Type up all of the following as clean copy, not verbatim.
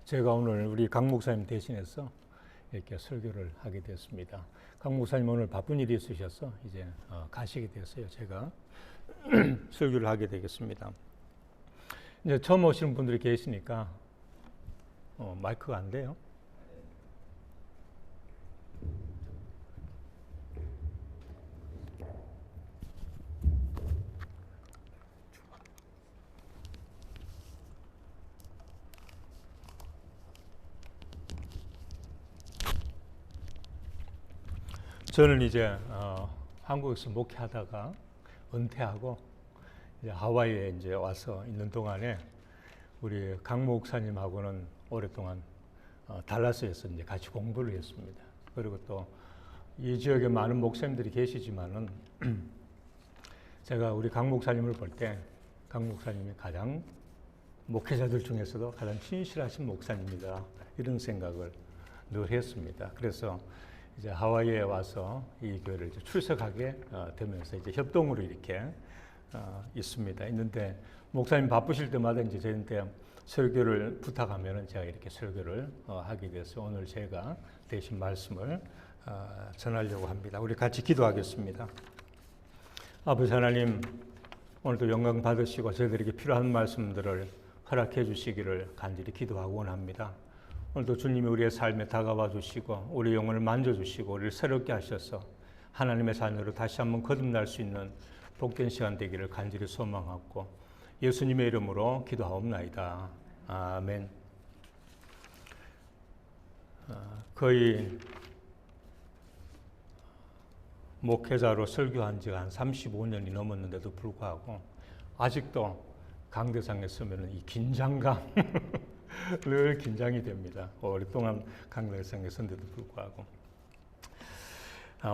제가 오늘 우리 강 목사님 대신해서 이렇게 설교를 하게 됐습니다. 강 목사님 오늘 바쁜 일이 있으셔서 이제 가시게 됐어요. 제가 설교를 하게 되겠습니다. 이제 처음 오시는 분들이 계시니까 마이크가 안 돼요. 저는 이제 한국에서 목회하다가 은퇴하고 이제 하와이에 이제 와서 있는 동안에 우리 강 목사님하고는 오랫동안 달라스에서 이제 같이 공부를 했습니다. 그리고 또 이 지역에 많은 목사님들이 계시지만은 제가 우리 강 목사님을 볼 때 강 목사님이 가장 목회자들 중에서도 가장 신실하신 목사님이다 이런 생각을 늘 했습니다. 그래서 이제 하와이에 와서 이 교회를 이제 출석하게 되면서 이제 협동으로 이렇게 있는데 목사님 바쁘실 때마다 이제 저한테 설교를 부탁하면은 제가 이렇게 설교를 하게 돼서 오늘 제가 대신 말씀을 전하려고 합니다. 우리 같이 기도하겠습니다. 아버지 하나님, 오늘도 영광 받으시고 저희들에게 필요한 말씀들을 허락해 주시기를 간절히 기도하고 원합니다. 오늘도 주님이 우리의 삶에 다가와 주시고 우리 영혼을 만져주시고 우리를 새롭게 하셔서 하나님의 자녀로 다시 한번 거듭날 수 있는 복된 시간 되기를 간절히 소망하고 예수님의 이름으로 기도하옵나이다. 아멘. 거의 목회자로 설교한 지가 한 35년이 넘었는데도 불구하고 아직도 강대상에 서면 이 긴장감 늘 긴장이 됩니다. 오랫동안 강대상에 선데도 불구하고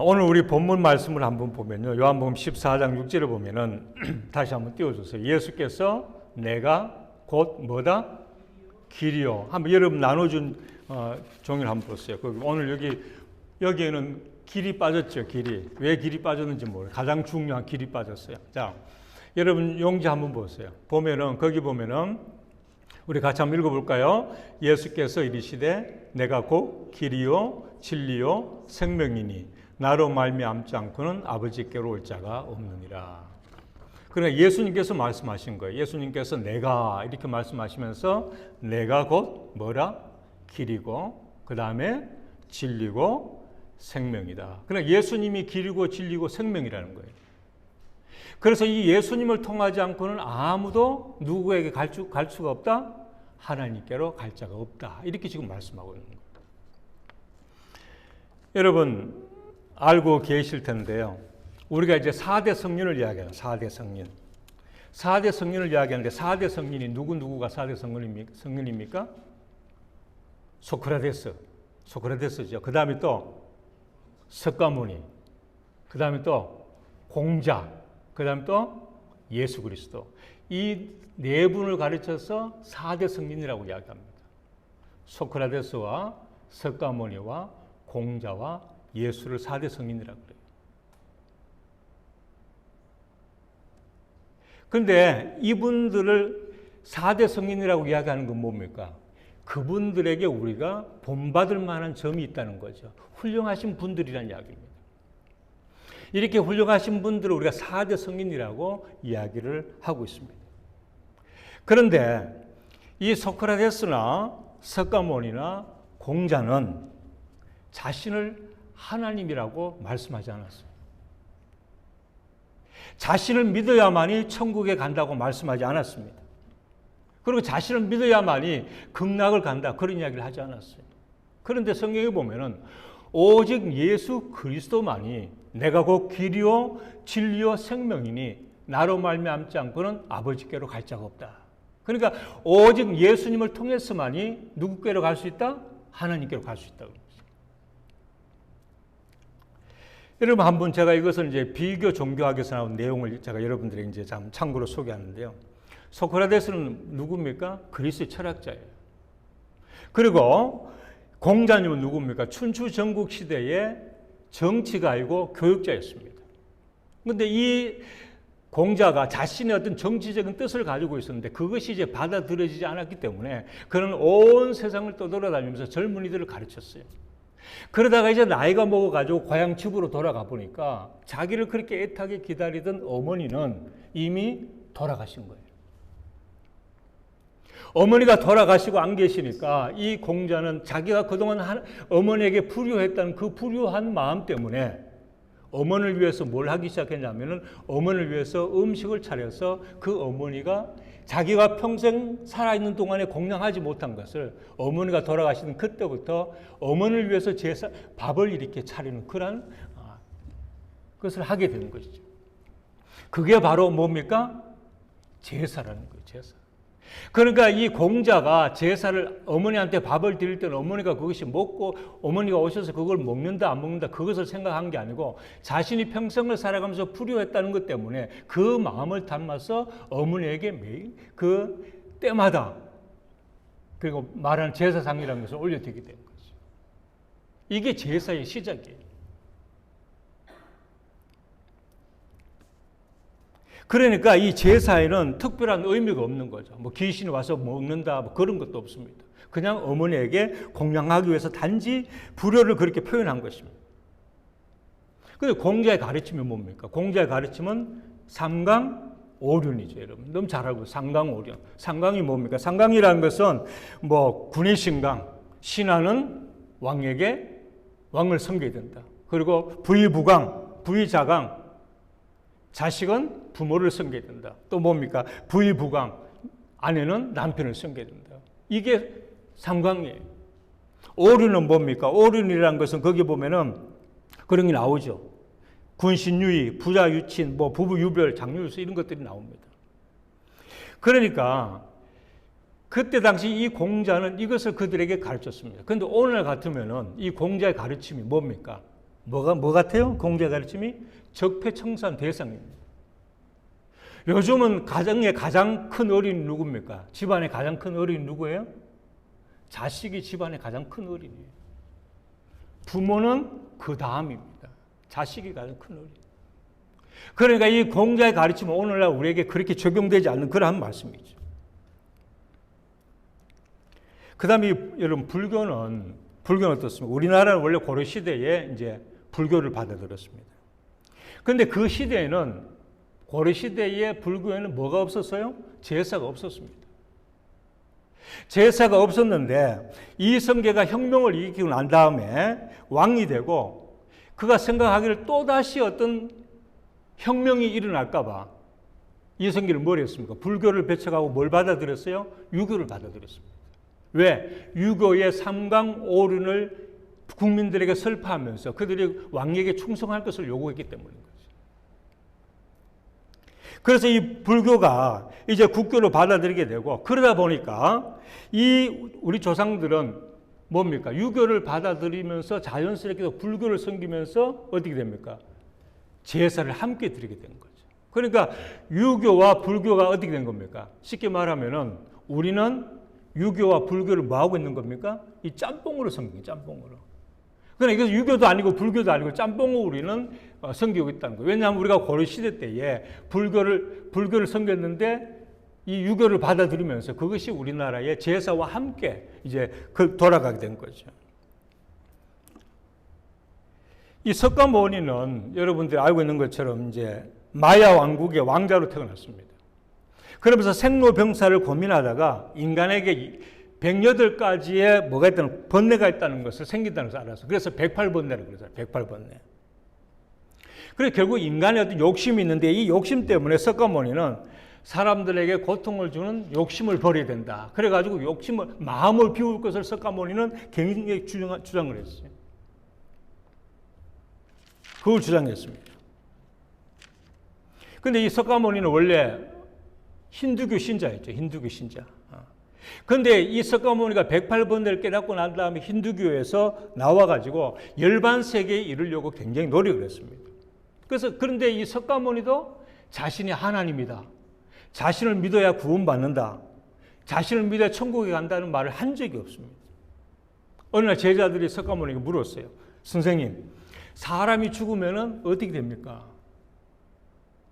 오늘 우리 본문 말씀을 한번 보면요, 요한복음 14장 6절을 보면은 다시 한번 띄워주세요. 예수께서 내가 곧 뭐다? 길이요. 한번 여러분 나눠준 종이를 한번 보세요. 오늘 여기에는 길이 빠졌죠. 길이. 왜 길이 빠졌는지 모르겠어요. 가장 중요한 길이 빠졌어요. 자, 여러분 용지 한번 보세요. 보면은 거기 보면은 우리 같이 한번 읽어볼까요? 예수께서 이르시되 내가 곧 길이요 진리요 생명이니 나로 말미암지 않고는 아버지께로 올 자가 없느니라. 그러니까 예수님께서 말씀하신 거예요. 예수님께서 내가 이렇게 말씀하시면서 내가 곧 뭐라? 길이고 그 다음에 진리고 생명이다. 그러니까 예수님이 길이고 진리고 생명이라는 거예요. 그래서 이 예수님을 통하지 않고는 아무도 누구에게 갈 수가 없다? 하나님께로 갈 자가 없다. 이렇게 지금 말씀하고 있는 거예요. 여러분 알고 계실 텐데요. 우리가 이제 4대 성린을 이야기해요. 4대 성린. 4대 성린을 이야기하는데 4대 성린이 누구가 4대 성린입니까? 소크라테스죠. 그 다음에 또 석가모니, 그 다음에 또 공자, 그 다음에 또 예수 그리스도. 이 네 분을 가르쳐서 4대 성린이라고 이야기합니다. 소크라테스와 석가모니와 공자와 예수를 4대 성린이라고 그래요. 그런데 이분들을 4대 성린이라고 이야기하는 건 뭡니까? 그분들에게 우리가 본받을 만한 점이 있다는 거죠. 훌륭하신 분들이라는 이야기입니다. 이렇게 훌륭하신 분들을 우리가 4대 성인이라고 이야기를 하고 있습니다. 그런데 이 소크라테스나 석가모니나 공자는 자신을 하나님이라고 말씀하지 않았어요. 자신을 믿어야만이 천국에 간다고 말씀하지 않았습니다. 그리고 자신을 믿어야만이 극락을 간다 그런 이야기를 하지 않았어요. 그런데 성경에 보면은 오직 예수 그리스도만이 내가 곧 길이요 진리요 생명이니 나로 말미암지 않고는 아버지께로 갈 자가 없다. 그러니까 오직 예수님을 통해서만이 누구께로 갈 수 있다? 하나님께로 갈 수 있다고. 여러분 한번 제가 이것을 이제 비교 종교학에서 나온 내용을 제가 여러분들에게 이제 참고로 소개하는데요. 소크라테스는 누굽니까? 그리스의 철학자예요. 그리고 공자님은 누굽니까? 춘추 전국 시대의 정치가이고 교육자였습니다. 그런데 이 공자가 자신의 어떤 정치적인 뜻을 가지고 있었는데 그것이 이제 받아들여지지 않았기 때문에 그는 온 세상을 떠돌아다니면서 젊은이들을 가르쳤어요. 그러다가 이제 나이가 먹어가지고 고향 집으로 돌아가 보니까 자기를 그렇게 애타게 기다리던 어머니는 이미 돌아가신 거예요. 어머니가 돌아가시고 안 계시니까 이 공자는 자기가 그동안 어머니에게 불효했다는 그 불효한 마음 때문에 어머니를 위해서 뭘 하기 시작했냐면은 어머니를 위해서 음식을 차려서 그 어머니가 자기가 평생 살아있는 동안에 공양하지 못한 것을 어머니가 돌아가시는 그때부터 어머니를 위해서 밥을 이렇게 차리는 그런 것을 하게 되는 것이죠. 그게 바로 뭡니까? 제사라는 거예요. 제사. 그러니까 이 공자가 제사를 어머니한테 밥을 드릴 때는 어머니가 그것이 먹고 어머니가 오셔서 그걸 먹는다 안 먹는다 그것을 생각한 게 아니고 자신이 평생을 살아가면서 불효했다는 것 때문에 그 마음을 담아서 어머니에게 매일 그 때마다 그리고 말하는 제사상이라는 것을 올려드리게 된 거죠. 이게 제사의 시작이에요. 그러니까 이 제사에는 특별한 의미가 없는 거죠. 뭐 귀신이 와서 먹는다 뭐 그런 것도 없습니다. 그냥 어머니에게 공양하기 위해서 단지 불효를 그렇게 표현한 것입니다. 근데 공자의 가르침이 뭡니까? 공자의 가르침은 삼강오륜이죠, 여러분. 너무 잘 알고 삼강오륜. 삼강이 뭡니까? 삼강이라는 것은 뭐 군의 신강, 신하는 왕에게 왕을 섬겨야 된다. 그리고 부의부강, 부의자강, 자식은 부모를 섬겨야 된다. 또 뭡니까? 부의부강, 아내는 남편을 섬겨야 된다. 이게 삼강이에요. 오륜은 뭡니까? 오륜이라는 것은 거기 보면은 그런 게 나오죠. 군신유의, 부자유친, 뭐 부부유별, 장유유수 이런 것들이 나옵니다. 그러니까 그때 당시 이 공자는 이것을 그들에게 가르쳤습니다. 그런데 오늘 같으면은 이 공자의 가르침이 뭡니까? 뭐 같아요? 공자의 가르침이 적폐청산 대상입니다. 요즘은 가정의 가장 큰 어린이 누굽니까? 집안의 가장 큰 어린이 누구예요? 자식이 집안의 가장 큰 어린이에요. 부모는 그 다음입니다. 자식이 가장 큰 어린이. 그러니까 이 공자의 가르침은 오늘날 우리에게 그렇게 적용되지 않는 그러한 말씀이죠. 그 다음에 여러분 불교는 어떻습니까? 우리나라는 원래 고려 시대에 이제 불교를 받아들였습니다. 그런데 그 시대에는 고려 시대의 불교에는 뭐가 없었어요? 제사가 없었습니다. 제사가 없었는데 이성계가 혁명을 일으키고 난 다음에 왕이 되고 그가 생각하기를 또다시 어떤 혁명이 일어날까 봐 이성계를 뭘 했습니까? 불교를 배척하고 뭘 받아들였어요? 유교를 받아들였습니다. 왜? 유교의 삼강오륜을 국민들에게 설파하면서 그들이 왕에게 충성할 것을 요구했기 때문인 거죠. 그래서 이 불교가 이제 국교로 받아들이게 되고 그러다 보니까 우리 조상들은 뭡니까? 유교를 받아들이면서 자연스럽게 불교를 섬기면서 어떻게 됩니까? 제사를 함께 드리게 된 거죠. 그러니까 유교와 불교가 어떻게 된 겁니까? 쉽게 말하면은 우리는 유교와 불교를 뭐 하고 있는 겁니까? 이 짬뽕으로 섬기는 짬뽕으로. 그러니까 이것은 유교도 아니고 불교도 아니고 짬뽕으로 우리는 섬기고 있다는 거예요. 왜냐하면 우리가 고려 시대 때에 불교를 섬겼는데 이 유교를 받아들이면서 그것이 우리나라의 제사와 함께 이제 돌아가게 된 거죠. 이 석가모니는 여러분들이 알고 있는 것처럼 이제 마야 왕국의 왕자로 태어났습니다. 그러면서 생로병사를 고민하다가 인간에게 108가지의 뭐가 있다는 번뇌가 있다는 것을 생긴다는 것을 알았어. 그래서 108번뇌라고 그러잖아요. 108번뇌. 그래서 결국 인간의 어떤 욕심이 있는데 이 욕심 때문에 석가모니는 사람들에게 고통을 주는 욕심을 버려야 된다. 그래가지고 마음을 비울 것을 석가모니는 굉장히 주장을 했어요. 그걸 주장했습니다. 근데 이 석가모니는 원래 힌두교 신자였죠. 힌두교 신자. 그런데 이 석가모니가 108번뇌를 깨닫고 난 다음에 힌두교에서 나와가지고 열반세계에 이르려고 굉장히 노력을 했습니다. 그런데 이 석가모니도 자신이 하나님이다. 자신을 믿어야 구원받는다. 자신을 믿어야 천국에 간다는 말을 한 적이 없습니다. 어느 날 제자들이 석가모니에게 물었어요. 선생님, 사람이 죽으면 어떻게 됩니까?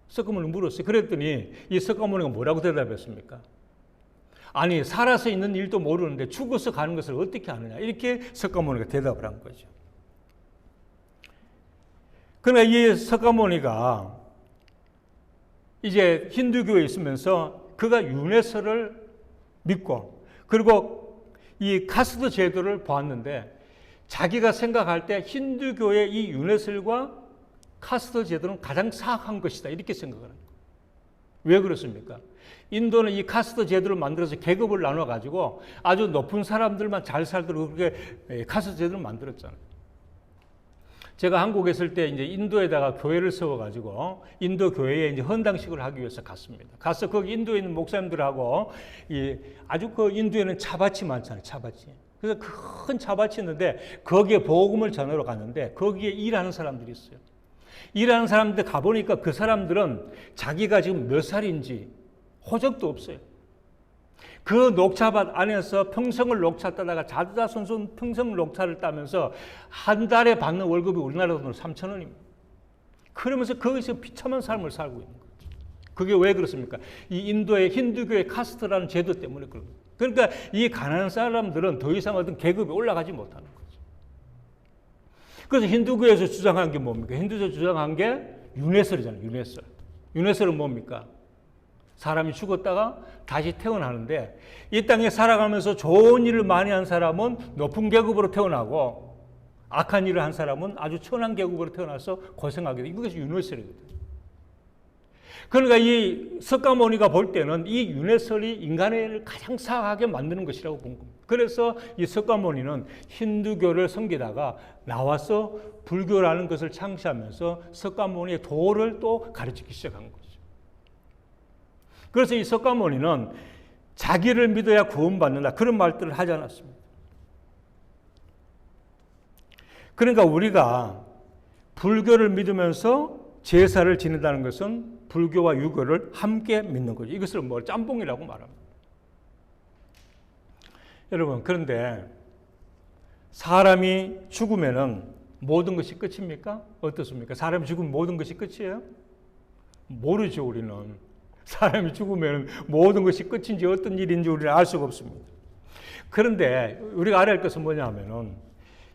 석가모니 물었어요. 그랬더니 이 석가모니가 뭐라고 대답했습니까? 아니, 살아서 있는 일도 모르는데 죽어서 가는 것을 어떻게 아느냐. 이렇게 석가모니가 대답을 한 거죠. 그러나 이 석가모니가 이제 힌두교에 있으면서 그가 윤회설을 믿고 그리고 이 카스트 제도를 보았는데 자기가 생각할 때 힌두교의 이 윤회설과 카스트 제도는 가장 사악한 것이다. 이렇게 생각을 합니다. 왜 그렇습니까? 인도는 이 카스트 제도를 만들어서 계급을 나눠가지고 아주 높은 사람들만 잘 살도록 그렇게 카스트 제도를 만들었잖아요. 제가 한국에 있을 때 이제 인도에다가 교회를 세워가지고 인도 교회에 이제 헌당식을 하기 위해서 갔습니다. 가서 거기 인도에 있는 목사님들하고 아주 그 인도에는 차밭이 많잖아요. 차밭이. 그래서 큰 차밭이 있는데 거기에 복음을 전하러 갔는데 거기에 일하는 사람들이 있어요. 일하는 사람들 가보니까 그 사람들은 자기가 지금 몇 살인지 호적도 없어요. 그 녹차밭 안에서 평생을 녹차 따다가 자자손손 평생 녹차를 따면서 한 달에 받는 월급이 우리나라 돈으로 3,000원입니다. 그러면서 거기서 비참한 삶을 살고 있는 거죠. 그게 왜 그렇습니까? 이 인도의 힌두교의 카스트라는 제도 때문에 그런 거예요. 그러니까 이 가난한 사람들은 더 이상 어떤 계급이 올라가지 못하는 거죠. 그래서 힌두교에서 주장한 게 뭡니까? 힌두교에서 주장한 게 윤회설이잖아요. 윤회설. 윤회설은 뭡니까? 사람이 죽었다가 다시 태어나는데 이 땅에 살아가면서 좋은 일을 많이 한 사람은 높은 계급으로 태어나고 악한 일을 한 사람은 아주 천한 계급으로 태어나서 고생하게 돼. 이것이 윤회설이거든요. 그러니까 이 석가모니가 볼 때는 이 윤회설이 인간을 가장 사악하게 만드는 것이라고 본 겁니다. 그래서 이 석가모니는 힌두교를 섬기다가 나와서 불교라는 것을 창시하면서 석가모니의 도를 또 가르치기 시작한 거죠. 그래서 이 석가모니는 자기를 믿어야 구원받는다. 그런 말들을 하지 않았습니다. 그러니까 우리가 불교를 믿으면서 제사를 지낸다는 것은 불교와 유교를 함께 믿는 거죠. 이것을 뭐 짬뽕이라고 말합니다. 여러분, 그런데 사람이 죽으면은 모든 것이 끝입니까? 어떻습니까? 사람이 죽으면 모든 것이 끝이에요? 모르죠, 우리는. 사람이 죽으면 모든 것이 끝인지 어떤 일인지 우리는 알 수가 없습니다. 그런데 우리가 알아야 할 것은 뭐냐면은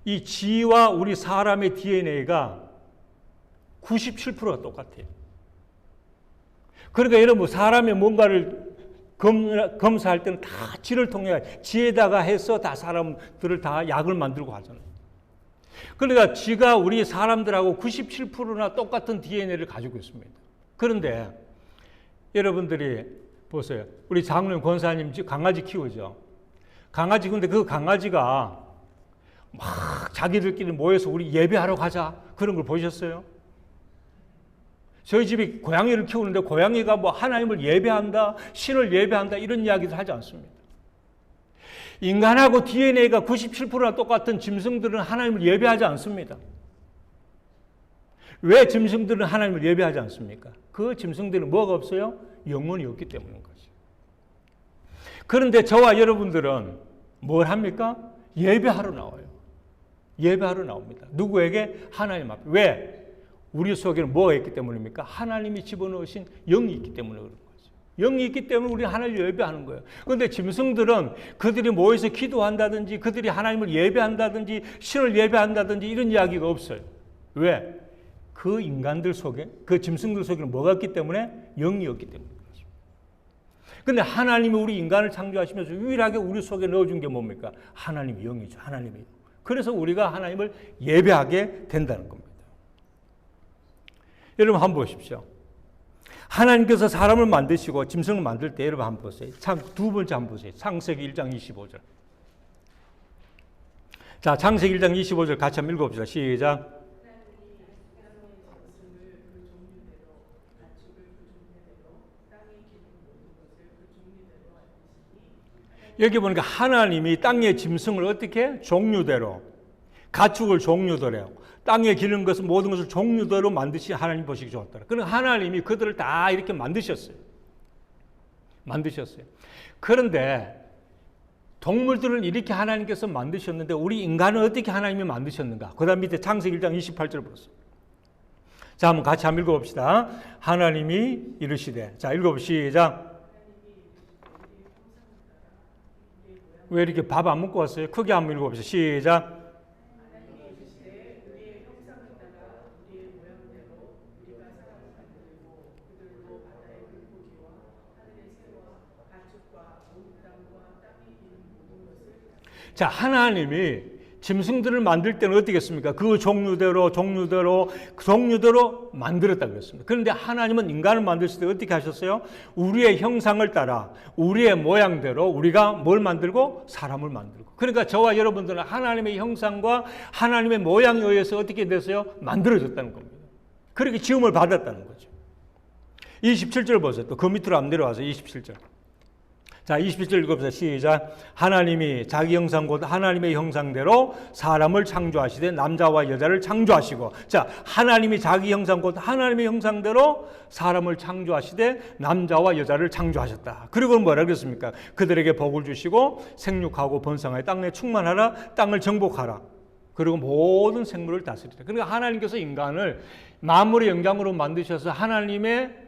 이 쥐와 우리 사람의 DNA가 97%가 똑같아요. 그러니까 여러분 사람이 뭔가를 검사할 때는 다 쥐를 통해 쥐에다가 해서 다 사람들을 다 약을 만들고 하잖아요. 그러니까 쥐가 우리 사람들하고 97%나 똑같은 DNA를 가지고 있습니다. 그런데 여러분들이 보세요. 우리 장로님 권사님 강아지 키우죠. 강아지 근데 그 강아지가 막 자기들끼리 모여서 우리 예배하러 가자 그런 걸 보셨어요? 저희 집이 고양이를 키우는데 고양이가 뭐 하나님을 예배한다, 신을 예배한다 이런 이야기를 하지 않습니다. 인간하고 DNA가 97%나 똑같은 짐승들은 하나님을 예배하지 않습니다. 왜 짐승들은 하나님을 예배하지 않습니까? 그 짐승들은 뭐가 없어요? 영혼이 없기 때문인 거죠. 그런데 저와 여러분들은 뭘 합니까? 예배하러 나와요. 예배하러 나옵니다. 누구에게? 하나님 앞에. 왜? 우리 속에는 뭐가 있기 때문입니까? 하나님이 집어넣으신 영이 있기 때문에 그런 거죠. 영이 있기 때문에 우리 하나님을 예배하는 거예요. 그런데 짐승들은 그들이 모여서 기도한다든지 그들이 하나님을 예배한다든지 신을 예배한다든지 이런 이야기가 없어요. 왜? 그 인간들 속에, 그 짐승들 속에는 뭐가 있기 때문에? 영이 없기 때문에 그렇죠. 그런데 하나님이 우리 인간을 창조하시면서 유일하게 우리 속에 넣어준 게 뭡니까? 하나님이 영이죠. 하나님이. 그래서 우리가 하나님을 예배하게 된다는 겁니다. 여러분 한번 보십시오. 하나님께서 사람을 만드시고 짐승을 만들 때 여러분 한번 보세요. 두 번째 한번 보세요. 창세기 1장 25절. 자, 창세기 1장 25절 같이 한번 읽어봅시다. 시작. 여기 보니까 하나님이 땅의 짐승을 어떻게? 종류대로. 가축을 종류대로. 땅에 기는 것은 모든 것을 종류대로 만드시 하나님 보시기 좋았더라. 그럼 하나님이 그들을 다 이렇게 만드셨어요. 만드셨어요. 그런데 동물들을 이렇게 하나님께서 만드셨는데 우리 인간은 어떻게 하나님이 만드셨는가? 그 다음 밑에 창세기 1장 28절 보세요. 자, 한번 같이 한번 읽어봅시다. 하나님이 이르시되. 자, 시작. 왜 이렇게 밥 안 먹고 왔어요? 크게 한번 읽어봅시다. 시작. 자, 하나님이 짐승들을 만들 때는 어떻게 했습니까? 그 종류대로 만들었다 그랬습니다. 그런데 하나님은 인간을 만드실 때 어떻게 하셨어요? 우리의 형상을 따라 우리의 모양대로 우리가 뭘 만들고? 사람을 만들고. 그러니까 저와 여러분들은 하나님의 형상과 하나님의 모양에 의해서 어떻게 됐어요? 만들어졌다는 겁니다. 그렇게 지음을 받았다는 거죠. 27절 보세요. 또 그 밑으로 안 내려와서 27절. 자, 27절 읽어보세요. 시작. 하나님이 자기 형상 곧 하나님의 형상대로 사람을 창조하시되 남자와 여자를 창조하시고. 자, 하나님이 자기 형상 곧 하나님의 형상대로 사람을 창조하시되 남자와 여자를 창조하셨다. 그리고 뭐라 그랬습니까? 그들에게 복을 주시고 생육하고 번성하여 땅에 충만하라, 땅을 정복하라. 그리고 모든 생물을 다스리라. 그러니까 하나님께서 인간을 만물의 영장으로 만드셔서 하나님의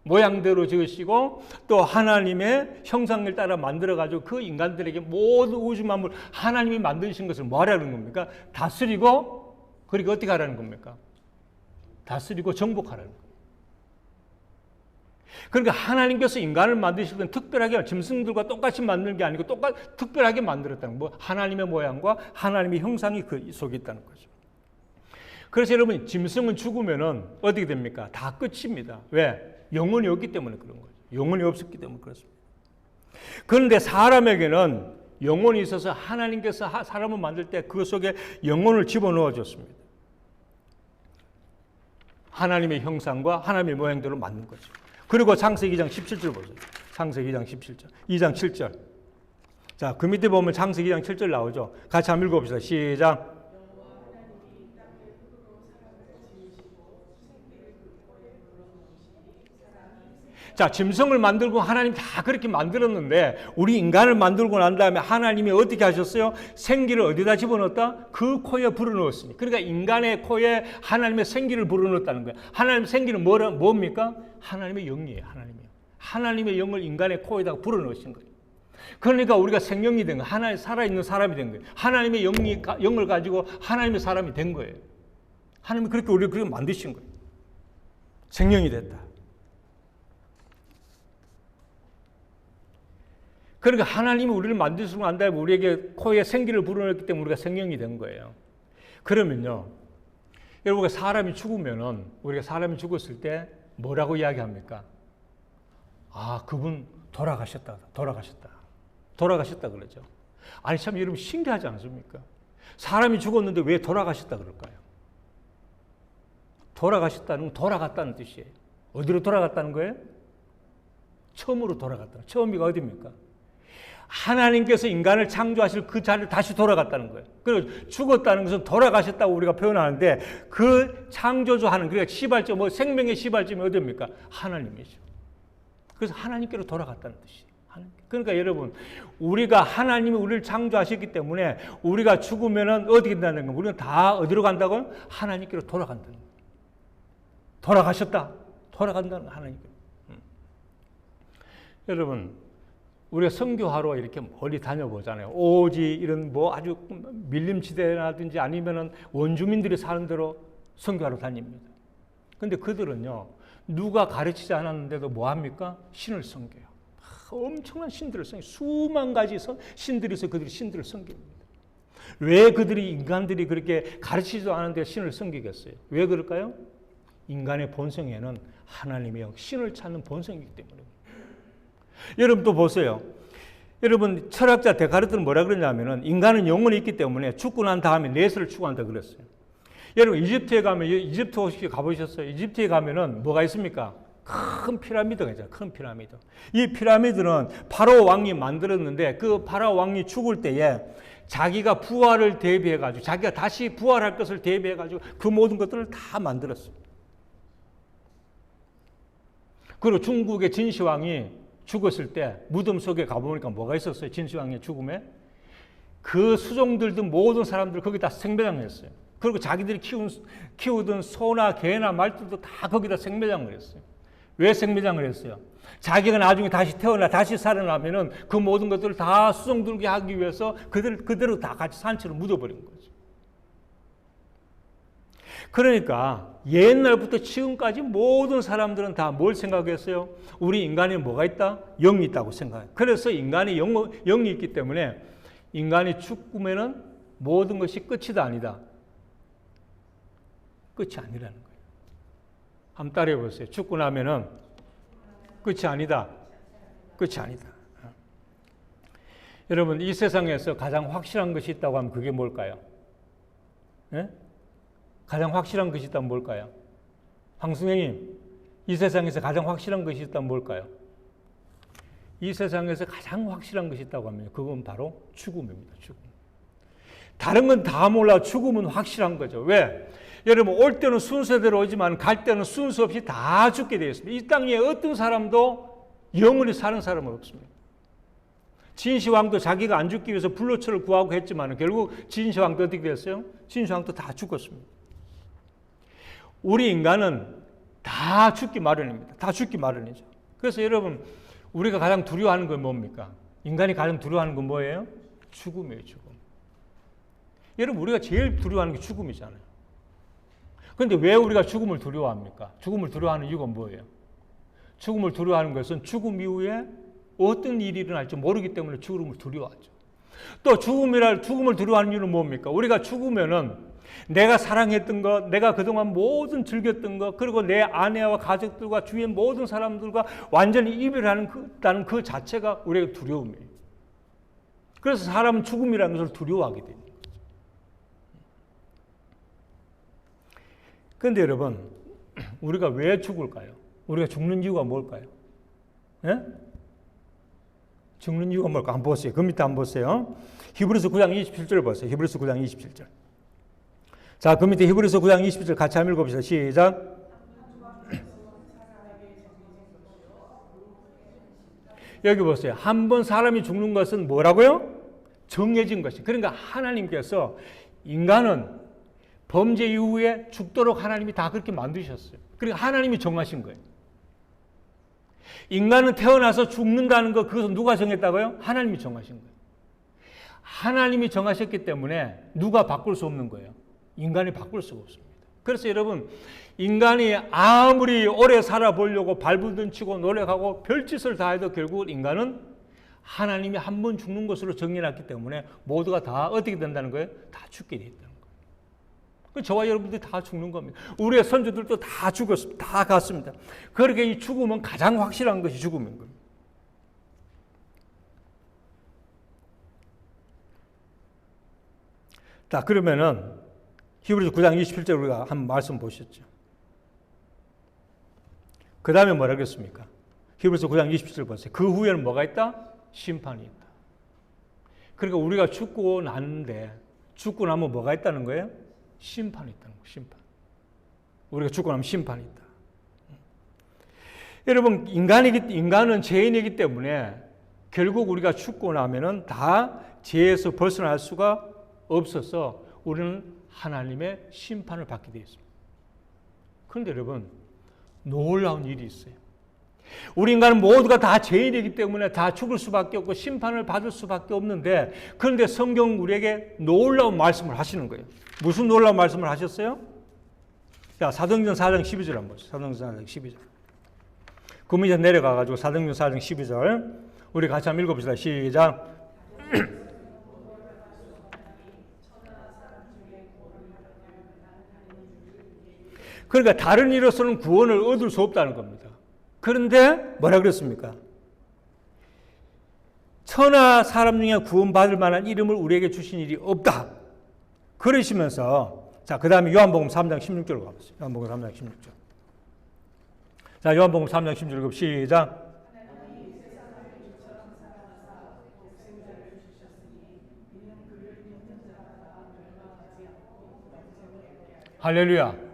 모양대로 지으시고 또 하나님의 형상을 따라 만들어가지고 그 인간들에게 모든 우주 만물 하나님이 만드신 것을 뭐 하라는 겁니까? 다스리고 그리고 어떻게 하라는 겁니까? 다스리고 정복하라는 겁니다. 그러니까 하나님께서 인간을 만드실 때는 특별하게 짐승들과 똑같이 만드는 게 아니고 특별하게 만들었다는 거. 하나님의 모양과 하나님의 형상이 그 속에 있다는 거죠. 그래서 여러분 짐승은 죽으면은 어떻게 됩니까? 다 끝입니다. 왜? 영혼이 없기 때문에 그런 거죠. 영혼이 없었기 때문에 그렇습니다. 그런데 사람에게는 영혼이 있어서 하나님께서 사람을 만들 때 그 속에 영혼을 집어넣어 줬습니다. 하나님의 형상과 하나님의 모양대로 만든 거죠. 그리고 창세기 2장 17절 보세요. 창세기 2장 17절. 2장 7절. 자, 그 밑에 보면 창세기 2장 7절 나오죠. 같이 한번 읽어봅시다. 시작. 자, 짐승을 만들고 하나님 다 그렇게 만들었는데 우리 인간을 만들고 난 다음에 하나님이 어떻게 하셨어요? 생기를 어디다 집어넣었다? 그 코에 불어넣었으니. 그러니까 인간의 코에 하나님의 생기를 불어넣었다는 거예요. 하나님의 생기는 뭡니까? 하나님의 영이에요. 하나님의 영을 인간의 코에다가 불어넣으신 거예요. 그러니까 우리가 생명이 된 거예요. 하나님 살아있는 사람이 된 거예요. 하나님의 영을 가지고 하나님의 사람이 된 거예요. 하나님이 그렇게 우리를 그렇게 만드신 거예요. 생명이 됐다. 그러니까 하나님이 우리를 만드시고 난 다음에 우리에게 코에 생기를 불어넣기 때문에 우리가 생명이 된 거예요. 그러면요, 여러분, 우리가 사람이 죽었을 때 뭐라고 이야기합니까? 아, 그분 돌아가셨다 그러죠. 아니, 참 여러분 신기하지 않습니까? 사람이 죽었는데 왜 돌아가셨다 그럴까요? 돌아가셨다는 건 돌아갔다는 뜻이에요. 어디로 돌아갔다는 거예요? 처음으로 돌아갔다. 처음이가 어디입니까? 하나님께서 인간을 창조하실 그 자리를 다시 돌아갔다는 거예요. 그리고 죽었다는 것은 돌아가셨다고 우리가 표현하는데 그 창조주하는, 그러니까 시발점, 생명의 시발점이 어디입니까? 하나님이죠. 그래서 하나님께로 돌아갔다는 뜻이에요. 그러니까 여러분, 우리가 하나님이 우리를 창조하셨기 때문에 우리가 죽으면은 어떻게 된다는 거예요? 우리는 다 어디로 간다고요? 하나님께로 돌아간다는 거예요. 돌아간다는 하나님께로. 여러분, 우리가 선교하러 이렇게 멀리 다녀보잖아요. 오지 이런 아주 밀림지대라든지 아니면은 원주민들이 사는 데로 선교하러 다닙니다. 근데 그들은요, 누가 가르치지 않았는데도 뭐 합니까? 신을 섬겨요. 엄청난 신들을 섬겨요. 수만 가지 신들이 있어서 그들이 신들을 섬깁니다. 왜 그들이 인간들이 그렇게 가르치지도 않았는데 신을 섬기겠어요? 왜 그럴까요? 인간의 본성에는 하나님의 영, 신을 찾는 본성이기 때문에. 여러분 또 보세요. 여러분 철학자 데카르트는 뭐라 그러냐면은 인간은 영혼이 있기 때문에 죽고 난 다음에 내세를 추구한다 그랬어요. 여러분 이집트에 가면, 이집트 혹시 가보셨어요? 이집트에 가면은 뭐가 있습니까? 큰 피라미드가 있잖아요. 큰 피라미드. 이 피라미드는 파라오 왕이 만들었는데 그 파라오 왕이 죽을 때에 자기가 부활을 대비해가지고 자기가 다시 부활할 것을 대비해가지고 그 모든 것들을 다 만들었어요. 그리고 중국의 진시황이 죽었을 때 무덤 속에 가보니까 뭐가 있었어요? 진시황의 죽음에 그 수종들도 모든 사람들 거기 다 생배당했어요. 그리고 자기들이 키우던 소나 개나 말들도 다 거기다 생매장을 했어요. 왜 생매장을 했어요? 자기가 나중에 다시 태어나 다시 살아나면은 그 모든 것들을 다 수송들게 하기 위해서 그대로 다 같이 산채로 묻어버린 거죠. 그러니까 옛날부터 지금까지 모든 사람들은 다 뭘 생각했어요? 우리 인간에 뭐가 있다? 영이 있다고 생각해요. 그래서 인간이 영이 있기 때문에 인간이 죽으면은 모든 것이 끝이다 아니다? 끝이 아니라는 거예요. 한번 따라해 보세요. 죽고 나면은 끝이 아니다. 끝이 아니다. 여러분, 이 세상에서 가장 확실한 것이 있다고 하면 그게 뭘까요? 예? 가장 확실한 것이 있다면 뭘까요? 황승영님, 이 세상에서 가장 확실한 것이 있다면 뭘까요? 이 세상에서 가장 확실한 것이 있다고 하면 그건 바로 죽음입니다. 죽음. 다른 건 다 몰라. 죽음은 확실한 거죠. 왜? 여러분, 올 때는 순서대로 오지만 갈 때는 순서 없이 다 죽게 되어 있습니다. 이 땅에 어떤 사람도 영원히 사는 사람은 없습니다. 진시황도 자기가 안 죽기 위해서 불로초를 구하고 했지만 결국 진시황도 어떻게 됐어요? 진시황도 다 죽었습니다. 우리 인간은 다 죽기 마련입니다. 다 죽기 마련이죠. 그래서 여러분, 우리가 가장 두려워하는 건 뭡니까? 인간이 가장 두려워하는 건 뭐예요? 죽음이에요, 죽음. 여러분, 우리가 제일 두려워하는 게 죽음이잖아요. 그런데 왜 우리가 죽음을 두려워합니까? 죽음을 두려워하는 이유가 뭐예요? 죽음을 두려워하는 것은 죽음 이후에 어떤 일이 일어날지 모르기 때문에 죽음을 두려워하죠. 또 죽음을 두려워하는 이유는 뭡니까? 우리가 죽으면은 내가 사랑했던 것, 내가 그동안 모든 즐겼던 것, 그리고 내 아내와 가족들과 주위의 모든 사람들과 완전히 이별하는 그 자체가 우리에게 두려움이에요. 그래서 사람은 죽음이라는 것을 두려워하게 됩니다. 그런데 여러분, 우리가 왜 죽을까요? 우리가 죽는 이유가 뭘까요? 예? 죽는 이유가 뭘까? 한번 보세요. 그 밑에 한번 보세요. 히브리서 9장 27절 보세요. 히브리서 9장 27절. 자, 그 밑에 히브리서 9장 27절 같이 한번 읽어봅시다. 시작. 여기 보세요. 한 번 사람이 죽는 것은 뭐라고요? 정해진 것이. 그러니까 하나님께서 인간은 범죄 이후에 죽도록 하나님이 다 그렇게 만드셨어요. 그러니까 하나님이 정하신 거예요. 인간은 태어나서 죽는다는 거, 그것은 누가 정했다고요? 하나님이 정하신 거예요. 하나님이 정하셨기 때문에 누가 바꿀 수 없는 거예요. 인간이 바꿀 수가 없습니다. 그래서 여러분, 인간이 아무리 오래 살아보려고 발부둥치고 노력하고 별짓을 다 해도 결국 인간은 하나님이 한 번 죽는 것으로 정해놨기 때문에 모두가 다 어떻게 된다는 거예요? 다 죽게 돼 있다는 거예요. 저와 여러분들이 다 죽는 겁니다. 우리의 선조들도 다 죽었습니다. 다 갔습니다. 그렇게 이 죽음은 가장 확실한 것이 죽음인 겁니다. 자, 그러면은 히브리서 9장 27절 우리가 한 말씀 보셨죠. 그 다음에 뭐라 그랬습니까? 히브리서 9장 27절 보세요. 그 후에는 뭐가 있다? 심판이 있다. 그러니까 우리가 죽고 나는데 죽고 나면 뭐가 있다는 거예요? 심판이 있다는 거예요. 심판. 우리가 죽고 나면 심판이 있다. 여러분, 인간은 죄인이기 때문에 결국 우리가 죽고 나면은 다 죄에서 벗어날 수가 없어서 우리는 하나님의 심판을 받게 되어 있습니다. 그런데 여러분, 놀라운 일이 있어요. 우리 인간은 모두가 다 죄인이기 때문에 다 죽을 수밖에 없고 심판을 받을 수밖에 없는데, 그런데 성경 우리에게 놀라운 말씀을 하시는 거예요. 무슨 놀라운 말씀을 하셨어요? 자, 사도행전 4장 12절 한번 보세요. 사도행전 4장 12절. 그 밑에 내려가가지고 사도행전 4장 12절 우리 같이 한번 읽어봅시다. 시작. 그러니까 다른 이로서는 구원을 얻을 수 없다는 겁니다. 그런데 뭐라 그랬습니까? 천하 사람 중에 구원받을 만한 이름을 우리에게 주신 일이 없다. 그러시면서, 자, 그 다음에 요한복음 3장 16절로 가보세요. 요한복음 3장 16절. 자, 요한복음 3장 16절 시작. 할렐루야.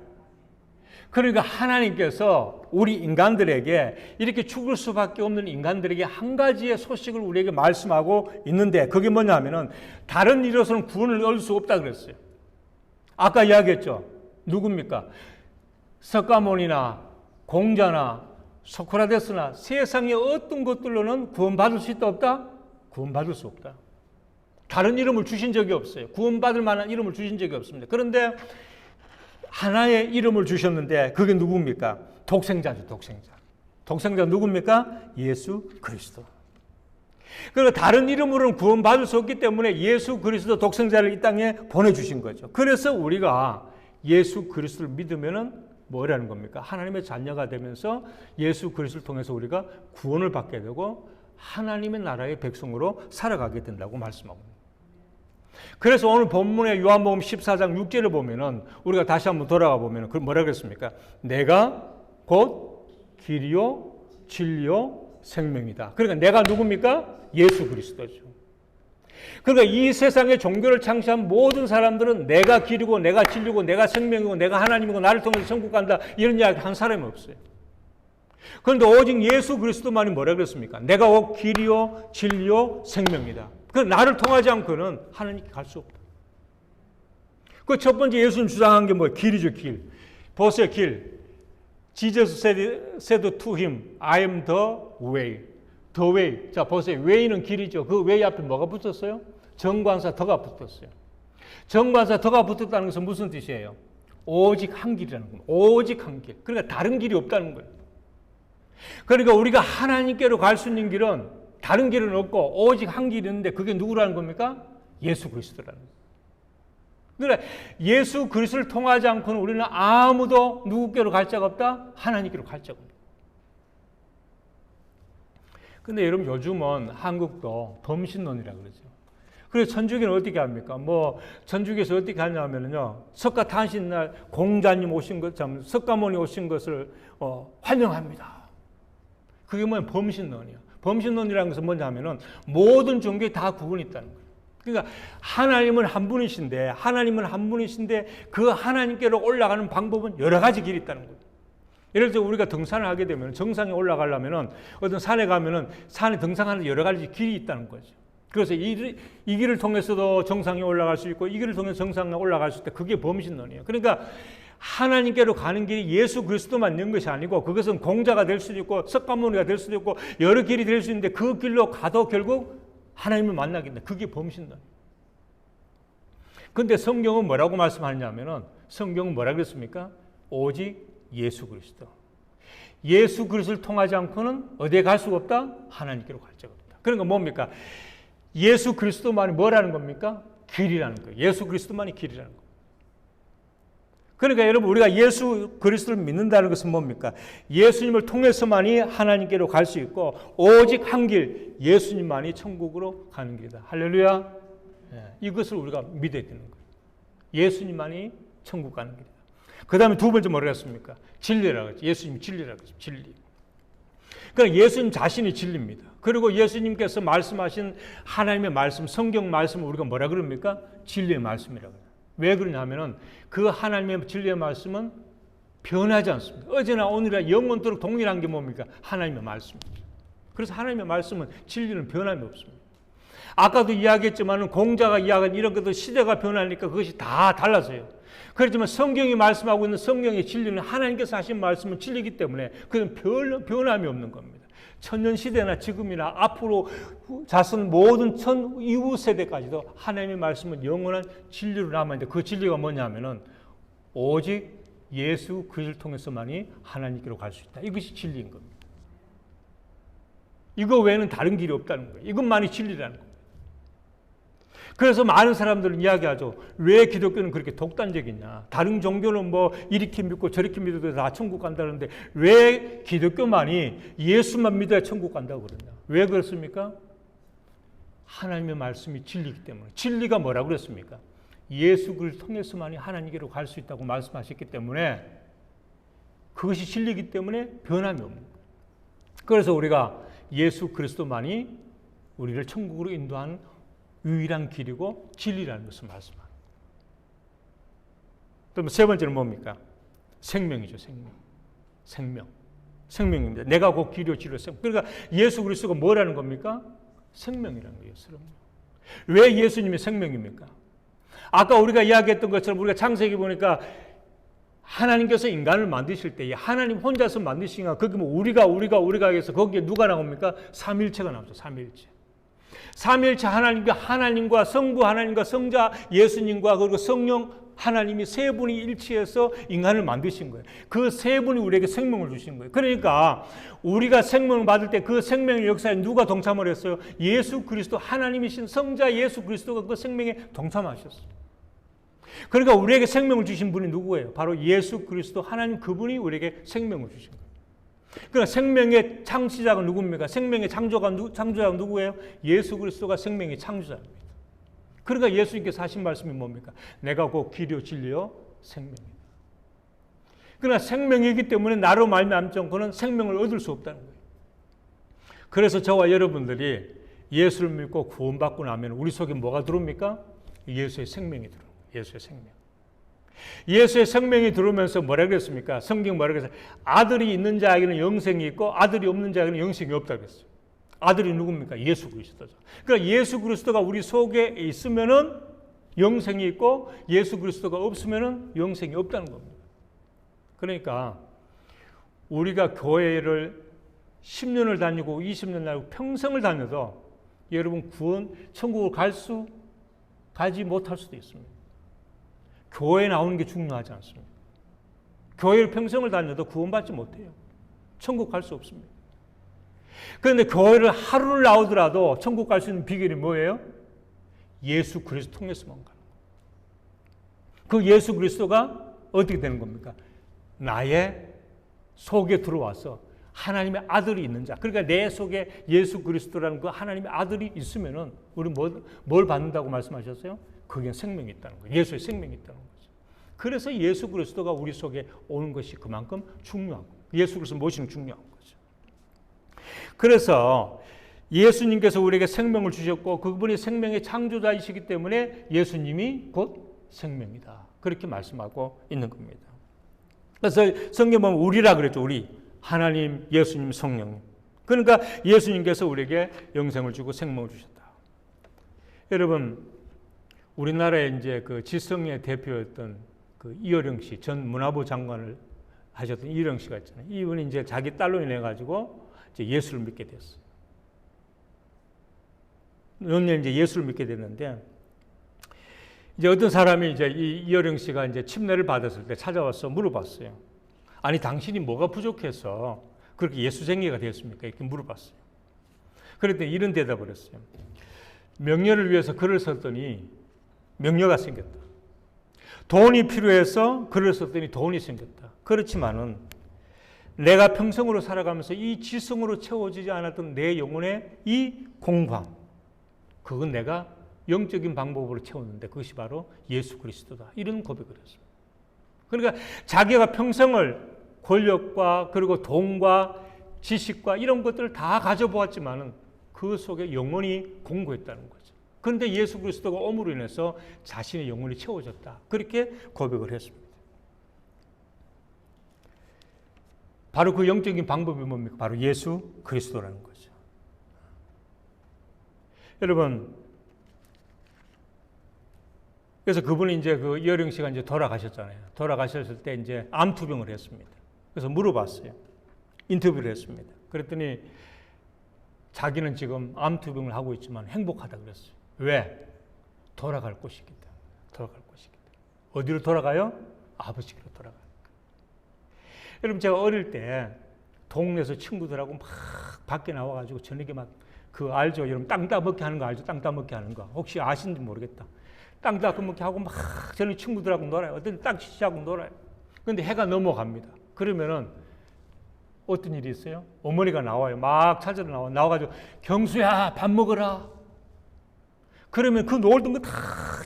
그러니까 하나님께서 우리 인간들에게, 이렇게 죽을 수밖에 없는 인간들에게 한 가지의 소식을 우리에게 말씀하고 있는데, 그게 뭐냐면은 다른 일로서는 구원을 얻을 수 없다 그랬어요. 아까 이야기했죠. 누굽니까? 석가모니나 공자나 소크라테스나 세상의 어떤 것들로는 구원받을 수 있다 없다? 구원받을 수 없다. 다른 이름을 주신 적이 없어요. 구원받을 만한 이름을 주신 적이 없습니다. 그런데 하나의 이름을 주셨는데 그게 누굽니까? 독생자죠. 독생자. 독생자 누굽니까? 예수 그리스도. 그리고 다른 이름으로는 구원받을 수 없기 때문에 예수 그리스도 독생자를 이 땅에 보내주신 거죠. 그래서 우리가 예수 그리스도를 믿으면은 뭐라는 겁니까? 하나님의 자녀가 되면서 예수 그리스도를 통해서 우리가 구원을 받게 되고 하나님의 나라의 백성으로 살아가게 된다고 말씀합니다. 그래서 오늘 본문의 요한복음 14장 6절을 보면은 우리가 다시 한번 돌아가 보면은 뭐라 그랬습니까? 내가 곧 길이요 진리요 생명이다. 그러니까 내가 누굽니까? 예수 그리스도죠. 그러니까 이 세상의 종교를 창시한 모든 사람들은 내가 길이고 내가 진리고 내가 생명이고 내가 하나님이고 나를 통해서 천국 간다 이런 이야기 한 사람이 없어요. 그런데 오직 예수 그리스도만이 뭐라 그랬습니까? 내가 곧 길이요 진리요 생명이다. 그 나를 통하지 않고는 하나님께 갈 수 없다. 그 첫 번째 예수님 주장한 게 뭐예요? 길이죠, 길. 보세요, 길. Jesus said to him, I am the way. The way. 자, 보세요. way는 길이죠. 그 way 앞에 뭐가 붙었어요? 정관사 더가 붙었어요. 정관사 더가 붙었다는 것은 무슨 뜻이에요? 오직 한 길이라는 겁니다. 오직 한 길. 그러니까 다른 길이 없다는 거예요. 그러니까 우리가 하나님께로 갈 수 있는 길은 다른 길은 없고 오직 한 길이 있는데 그게 누구라는 겁니까? 예수 그리스도라는 거예요. 그러니까 예수 그리스도를 통하지 않고는 우리는 아무도 누구께로 갈 자가 없다? 하나님께로 갈 자가 없다. 근데 여러분 요즘은 한국도 범신론이라고 그러죠. 그래서 천주교는 어떻게 합니까? 뭐 천주교에서 어떻게 하냐면요. 석가탄신날 공자님 오신 것, 석가모니 오신 것을 환영합니다. 그게 뭐냐? 범신론이야. 범신론이라는 것은 뭐냐 하면은 모든 종교에 다 구분이 있다는 거예요. 그러니까 하나님은 한 분이신데 그 하나님께로 올라가는 방법은 여러 가지 길이 있다는 거예요. 예를 들어 우리가 등산을 하게 되면 정상에 올라가려면은 어떤 산에 가면은 산에 등산하는 여러 가지 길이 있다는 거죠. 그래서 이 길을 통해서도 정상에 올라갈 수 있고 이 길을 통해서 정상에 올라갈 수 있다. 그게 범신론이에요. 그러니까 하나님께로 가는 길이 예수 그리스도만 있는 것이 아니고 그것은 공자가 될 수도 있고 석가모니가 될 수도 있고 여러 길이 될 수 있는데 그 길로 가도 결국 하나님을 만나게 된다. 그게 범신론이에요. 그런데 성경은 뭐라고 말씀하느냐면은 성경은 뭐라 그랬습니까? 오직 예수 그리스도. 예수 그리스도를 통하지 않고는 어디에 갈 수가 없다? 하나님께로 갈 자가 없다. 그러니까 뭡니까? 예수 그리스도만이 뭐라는 겁니까? 길이라는 거예요. 예수 그리스도만이 길이라는 거예요. 그러니까 여러분 우리가 예수 그리스도를 믿는다는 것은 뭡니까? 예수님을 통해서만이 하나님께로 갈 수 있고 오직 한 길, 예수님만이 천국으로 가는 길이다. 할렐루야. 이것을 우리가 믿어야 되는 거예요. 예수님만이 천국 가는 길이다. 그 다음에 두 번째 뭐라고 했습니까? 진리라고 했죠. 예수님이 진리라고 했죠. 진리. 그러니까 예수님 자신이 진리입니다. 그리고 예수님께서 말씀하신 하나님의 말씀, 성경 말씀을 우리가 뭐라 그럽니까? 진리의 말씀이라고 해요. 왜 그러냐면은 그 하나님의 진리의 말씀은 변하지 않습니다. 어제나 오늘이나 영원토록 동일한 게 뭡니까? 하나님의 말씀입니다. 그래서 하나님의 말씀은 진리는 변함이 없습니다. 아까도 이야기했지만 공자가 이야기한 이런 것도 시대가 변하니까 그것이 다 달라져요. 그렇지만 성경이 말씀하고 있는 성경의 진리는 하나님께서 하신 말씀은 진리이기 때문에 그건 변함이 없는 겁니다. 천년 시대나 지금이나 앞으로 자선 모든 이후 세대까지도 하나님의 말씀은 영원한 진리로 남아있는데 그 진리가 뭐냐면은 오직 예수 그리스도를 통해서만이 하나님께로 갈 수 있다. 이것이 진리인 겁니다. 이거 외에는 다른 길이 없다는 거예요. 이것만이 진리라는 겁니다. 그래서 많은 사람들은 이야기하죠. 왜 기독교는 그렇게 독단적이냐. 다른 종교는 뭐 이렇게 믿고 저렇게 믿어도 다 천국 간다는데 왜 기독교만이 예수만 믿어야 천국 간다고 그러냐. 왜 그렇습니까? 하나님의 말씀이 진리이기 때문에. 진리가 뭐라고 그랬습니까? 예수 그리스도를 통해서만이 하나님께로 갈 수 있다고 말씀하셨기 때문에 그것이 진리이기 때문에 변함이 없는 거예요. 그래서 우리가 예수 그리스도만이 우리를 천국으로 인도하는 유일한 길이고 진리라는 것을 말씀합니다. 그럼 세 번째는 뭡니까? 생명이죠. 생명입니다. 내가 곧 길이요 진리요 생명. 그러니까 예수 그리스도가 뭐라는 겁니까? 생명이라는 거예요. 왜 예수님이 생명입니까? 아까 우리가 이야기했던 것처럼 우리가 창세기 보니까 하나님께서 인간을 만드실 때 하나님 혼자서 만드시니까 거기 뭐 우리가 해서 거기에 누가 나옵니까? 삼일체가 나오죠. 삼일체 하나님과 성부 하나님과 성자 예수님과 그리고 성령 하나님이 세 분이 일치해서 인간을 만드신 거예요. 그 세 분이 우리에게 생명을 주신 거예요. 그러니까 우리가 생명을 받을 때 그 생명의 역사에 누가 동참을 했어요? 예수 그리스도 하나님이신 성자 예수 그리스도가 그 생명에 동참하셨어요. 그러니까 우리에게 생명을 주신 분이 누구예요? 바로 예수 그리스도 하나님 그분이 우리에게 생명을 주신 거예요. 그러니까 생명의 창시자가 누굽니까? 생명의 창조자가 누구예요? 예수 그리스도가 생명의 창조자입니다. 그러니까 예수님께서 하신 말씀이 뭡니까? 내가 곧 길이요 진리요 생명이다. 그러나 생명이기 때문에 나로 말미암지 않고는 생명을 얻을 수 없다는 거예요. 그래서 저와 여러분들이 예수를 믿고 구원받고 나면 우리 속에 뭐가 들어옵니까? 예수의 생명이 들어옵니다. 예수의 생명. 예수의 생명이 들어오면서 뭐라 그랬습니까? 성경 뭐라 그랬어요? 아들이 있는 자에게는 영생이 있고 아들이 없는 자에게는 영생이 없다고 그랬어요. 아들이 누굽니까? 예수 그리스도죠. 그러니까 예수 그리스도가 우리 속에 있으면은 영생이 있고 예수 그리스도가 없으면은 영생이 없다는 겁니다. 그러니까 우리가 교회를 10년을 다니고 20년 다니고 평생을 다녀도 여러분 천국을 가지 못할 수도 있습니다. 교회에 나오는 게 중요하지 않습니다. 교회를 평생을 다녀도 구원받지 못해요. 천국 갈 수 없습니다. 그런데 교회를 하루를 나오더라도 천국 갈 수 있는 비결이 뭐예요? 예수 그리스도 통해서만 가는 거예요. 그 예수 그리스도가 어떻게 되는 겁니까? 나의 속에 들어와서 하나님의 아들이 있는 자. 그러니까 내 속에 예수 그리스도라는 그 하나님의 아들이 있으면은 우리 뭘 받는다고 말씀하셨어요? 그게 생명이 있다는 거예요. 예수의 생명이 있다는 거죠. 그래서 예수 그리스도가 우리 속에 오는 것이 그만큼 중요하고 예수 그리스도 모시는 중요한 거죠. 그래서 예수님께서 우리에게 생명을 주셨고 그분이 생명의 창조자이시기 때문에 예수님이 곧 생명이다. 그렇게 말씀하고 있는 겁니다. 그래서 성경 보면 우리라 그랬죠. 우리 하나님, 예수님, 성령. 그러니까 예수님께서 우리에게 영생을 주고 생명을 주셨다. 여러분, 우리나라에 이제 그 지성의 대표였던 그 이어령 씨, 전 문화부 장관을 하셨던 이어령 씨가 있잖아요. 이분이 이제 자기 딸로 인해 가지고 이제 예수를 믿게 됐어요. 연년 이제 예수를 믿게 됐는데 이제 어떤 사람이 이제 이어령 씨가 이제 침례를 받았을 때 찾아와서 물어봤어요. 아니 당신이 뭐가 부족해서 그렇게 예수쟁이가 되었습니까? 이렇게 물어봤어요. 그랬더니 이런 대답을 했어요. 명예를 위해서 글을 썼더니 명예가 생겼다. 돈이 필요해서 글을 썼더니 돈이 생겼다. 그렇지만은 내가 평생으로 살아가면서 이 지성으로 채워지지 않았던 내 영혼의 이 공방, 그건 내가 영적인 방법으로 채웠는데 그것이 바로 예수 그리스도다. 이런 고백을 했습니다. 그러니까 자기가 평생을 권력과 그리고 돈과 지식과 이런 것들을 다 가져보았지만은 그 속에 영혼이 공고했다는 거죠. 그런데 예수 그리스도가 옴으로 인해서 자신의 영혼이 채워졌다. 그렇게 고백을 했습니다. 바로 그 영적인 방법이 뭡니까? 바로 예수 그리스도라는 거죠. 여러분, 그래서 그분이 이제 그 이어령 씨가 이제 돌아가셨잖아요. 돌아가셨을 때 이제 암투병을 했습니다. 그래서 물어봤어요. 인터뷰를 했습니다. 그랬더니 자기는 지금 암투병을 하고 있지만 행복하다 그랬어요. 왜? 돌아갈 곳이기 때문에. 돌아갈 곳이기 때문에. 어디로 돌아가요? 아버지께로 돌아가요. 여러분 제가 어릴 때 동네에서 친구들하고 막 밖에 나와가지고 저녁에 막 그 알죠? 여러분 땅 따먹기 하는 거 알죠? 땅 따먹기 하는 거. 혹시 아시는지 모르겠다. 땅 따먹기 하고 막 저녁 친구들하고 놀아요. 어떤 땅 치시하고 놀아요. 그런데 해가 넘어갑니다. 그러면은 어떤 일이 있어요? 어머니가 나와요. 막 찾으러 나와가지고 경수야 밥 먹어라. 그러면 그 놀던 거 다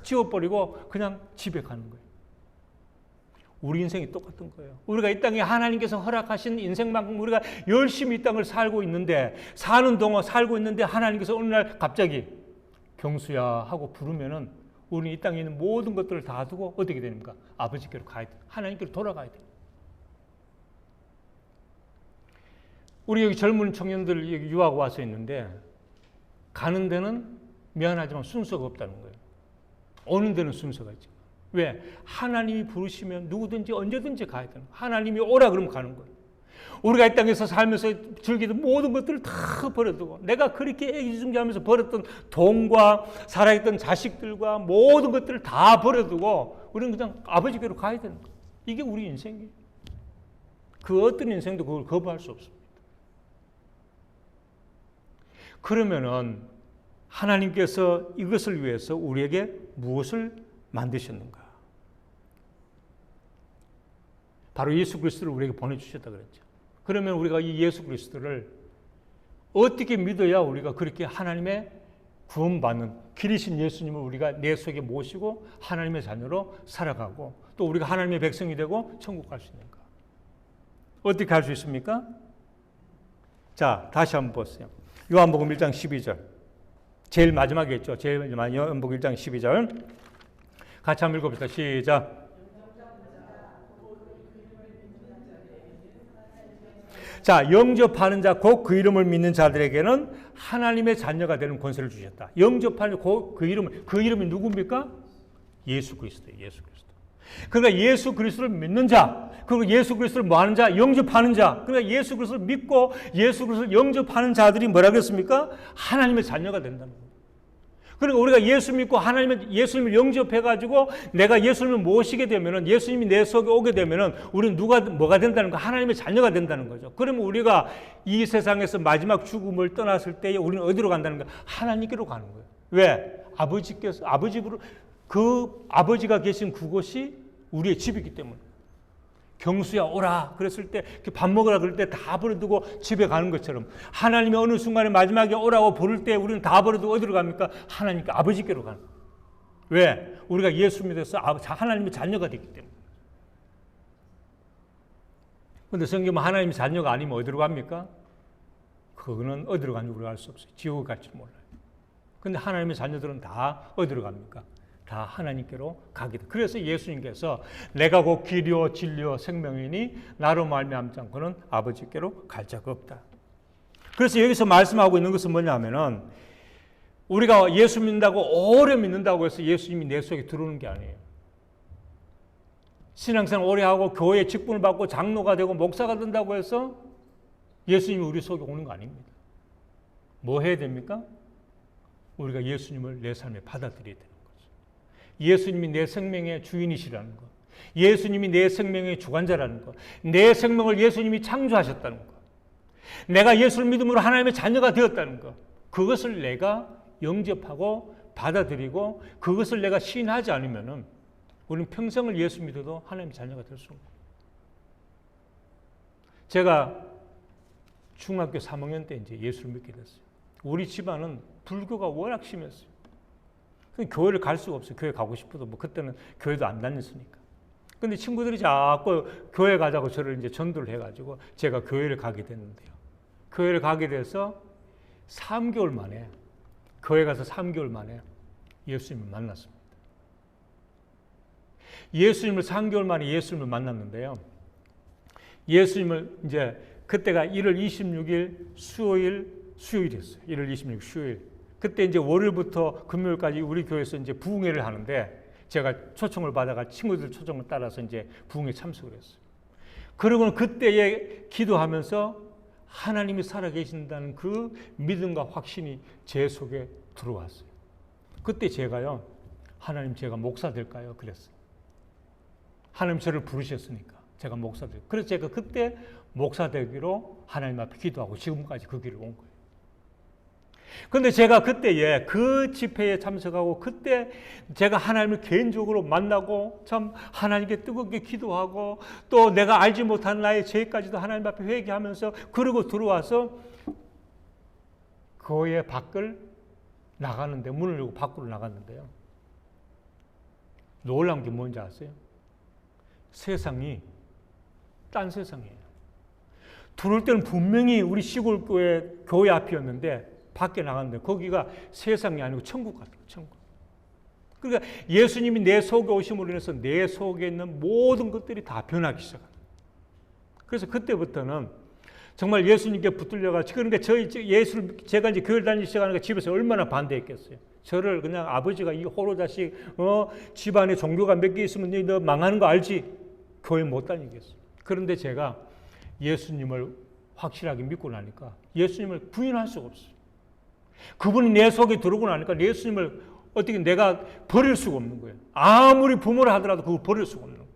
지워버리고 그냥 집에 가는 거예요. 우리 인생이 똑같은 거예요. 우리가 이 땅에 하나님께서 허락하신 인생만큼 우리가 열심히 이 땅을 살고 있는데 사는 동안 살고 있는데 하나님께서 어느 날 갑자기 경수야 하고 부르면은 우리는 이 땅에 있는 모든 것들을 다 두고 어떻게 됩니까? 아버지께로 가야 돼. 하나님께로 돌아가야 돼. 우리 여기 젊은 청년들 여기 유학 와서 있는데 가는 데는 미안하지만 순서가 없다는 거예요. 오는 데는 순서가 있죠. 왜? 하나님이 부르시면 누구든지 언제든지 가야 되는 거예요. 하나님이 오라 그러면 가는 거예요. 우리가 이 땅에서 살면서 즐기던 모든 것들을 다 버려두고 내가 그렇게 애기중지하면서 버렸던 돈과 살아있던 자식들과 모든 것들을 다 버려두고 우리는 그냥 아버지께로 가야 되는 거예요. 이게 우리 인생이에요. 그 어떤 인생도 그걸 거부할 수 없습니다. 그러면은 하나님께서 이것을 위해서 우리에게 무엇을 만드셨는가? 바로 예수 그리스도를 우리에게 보내주셨다 그랬죠. 그러면 우리가 이 예수 그리스도를 어떻게 믿어야 우리가 그렇게 하나님의 구원받는 길이신 예수님을 우리가 내 속에 모시고 하나님의 자녀로 살아가고 또 우리가 하나님의 백성이 되고 천국 갈 수 있는가? 어떻게 할 수 있습니까? 자, 다시 한번 보세요. 요한복음 1장 12절. 제일 마지막에 있죠. 제일 마지막 요한복음 1장 12절. 같이 한번 읽어봅시다. 시작. 자, 영접하는 자, 곧 그 이름을 믿는 자들에게는 하나님의 자녀가 되는 권세를 주셨다. 영접하는 그 이름이 누굽니까? 예수 그리스도예요. 예수 그리스도. 그러니까 예수 그리스도를 믿는 자, 그리고 예수 그리스도를 뭐 하는 자, 영접하는 자. 그러니까 예수 그리스도를 믿고 예수 그리스도를 영접하는 자들이 뭐라 그랬습니까? 하나님의 자녀가 된다는 거예요. 그러니까 우리가 예수 믿고 예수님을 영접해가지고 내가 예수님을 모시게 되면은 예수님이 내 속에 오게 되면은 우리는 뭐가 된다는 거? 하나님의 자녀가 된다는 거죠. 그러면 우리가 이 세상에서 마지막 죽음을 떠났을 때 우리는 어디로 간다는 거예요? 하나님께로 가는 거예요. 왜? 아버지가 계신 그곳이 우리의 집이기 때문에. 경수야 오라 그랬을 때 밥 먹으라 그럴 때 다 버려두고 집에 가는 것처럼 하나님이 어느 순간에 마지막에 오라고 부를 때 우리는 다 버려두고 어디로 갑니까? 하나님께 아버지께로 가는 거예요. 왜? 우리가 예수 믿어서 하나님의 자녀가 됐기 때문에. 그런데 성경은 하나님의 자녀가 아니면 어디로 갑니까? 그거는 어디로 가는지 우리가 알 수 없어요. 지옥을 갈지 몰라요. 그런데 하나님의 자녀들은 다 어디로 갑니까? 다 하나님께로 가게 돼. 그래서 예수님께서 내가 곧 길이요 진리요 생명이니 나로 말미암지 않고는 아버지께로 갈 자가 없다. 그래서 여기서 말씀하고 있는 것은 뭐냐면은 우리가 예수 믿는다고 오래 믿는다고 해서 예수님이 내 속에 들어오는 게 아니에요. 신앙생활 오래 하고 교회 직분을 받고 장로가 되고 목사가 된다고 해서 예수님이 우리 속에 오는 거 아닙니다. 뭐 해야 됩니까? 우리가 예수님을 내 삶에 받아들여야 돼요. 예수님이 내 생명의 주인이시라는 것, 예수님이 내 생명의 주관자라는 것, 내 생명을 예수님이 창조하셨다는 것, 내가 예수를 믿음으로 하나님의 자녀가 되었다는 것, 그것을 내가 영접하고 받아들이고 그것을 내가 시인하지 않으면은 우리는 평생을 예수 믿어도 하나님의 자녀가 될 수 없는 거예요. 제가 중학교 3학년 때 이제 예수를 믿게 됐어요. 우리 집안은 불교가 워낙 심했어요. 교회를 갈 수가 없어요. 교회 가고 싶어도 뭐 그때는 교회도 안 다녔으니까. 근데 친구들이 자꾸 교회 가자고 저를 이제 전도를 해가지고 제가 교회를 가게 됐는데요. 교회를 가게 돼서 3개월 만에 교회 가서 3개월 만에 예수님을 만났습니다. 예수님을 3개월 만에 예수님을 만났는데요. 예수님을 이제 그때가 1월 26일 수요일이었어요. 1월 26일 수요일. 그때 이제 월요일부터 금요일까지 우리 교회에서 이제 부흥회를 하는데 제가 초청을 받아가 친구들 초청을 따라서 이제 부흥회 참석을 했어요. 그러고는 그때에 기도하면서 하나님이 살아계신다는 그 믿음과 확신이 제 속에 들어왔어요. 그때 제가요, 하나님 제가 목사 될까요? 그랬어요. 하나님 저를 부르셨으니까 제가 목사 될까요? 그래서 제가 그때 목사 되기로 하나님 앞에 기도하고 지금까지 그 길을 온 거예요. 그런데 제가 그때에 그 집회에 참석하고 그때 제가 하나님을 개인적으로 만나고 참 하나님께 뜨겁게 기도하고 또 내가 알지 못한 나의 죄까지도 하나님 앞에 회개하면서 그러고 들어와서 교회 밖을 나가는데 문을 열고 밖으로 나갔는데요. 놀라운 게 뭔지 아세요? 세상이 딴 세상이에요. 들어올 때는 분명히 우리 시골 교회 앞이었는데 밖에 나갔는데 거기가 세상이 아니고 천국 같아요. 천국. 그러니까 예수님이 내 속에 오심으로 인해서 내 속에 있는 모든 것들이 다 변하기 시작합니다. 그래서 그때부터는 정말 예수님께 붙들려가 그러니까 제가 이제 교회를 다니기 시작하니까 집에서 얼마나 반대했겠어요. 저를 그냥 아버지가 이 호로 자식, 집안에 종교가 몇 개 있으면 너 망하는 거 알지? 교회 못 다니겠어. 그런데 제가 예수님을 확실하게 믿고 나니까 예수님을 부인할 수가 없어요. 그분이 내 속에 들어오고 나니까 예수님을 어떻게 내가 버릴 수가 없는 거예요. 아무리 부모를 하더라도 그걸 버릴 수가 없는 거예요.